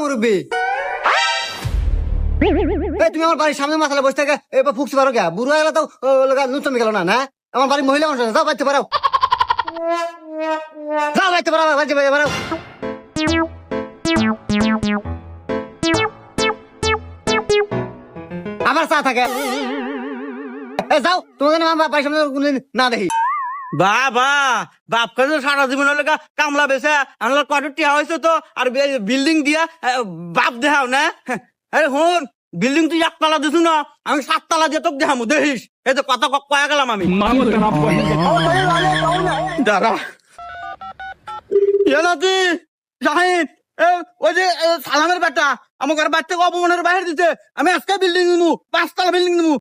মুরব্বী তুমি আমার বাড়ির সামনে মাথায় বসে থাকে এবার ফুকতে পারো কে? বুড়ো হয়ে গেলে তো নতুন গেল না না? আমার বাড়ির মহিলা মানুষ যাও বাড়তে পারো, যাও বাড়তে পারো, বাড়তে পারো। আমার চা থাকে, যাও তোমাকে আমার বাড়ির সামনে কোনদিন না দেখি। বাবা বাপকে তো সারা জীবন হলে কামলা বেছে আনলো কত টিয়া হয়েছে তো আর বিল্ডিং দিয়া বাপ দেখাও না। আরে হন বিল্ডিং তুই একতলা দিছু না, আমি 7 তলা দিয়ে তোকে দেখামু দেখিস। এই তো কথা কয়া গেলাম আমি দাঁড়া নাতি শাহিন ওই যে সালামের বেটা আমার ঘর বাচ্চাকে অপমানের বাইরে দিতে, আমি আজকে বিল্ডিং নিবো 5 তলা বিল্ডিং নিবো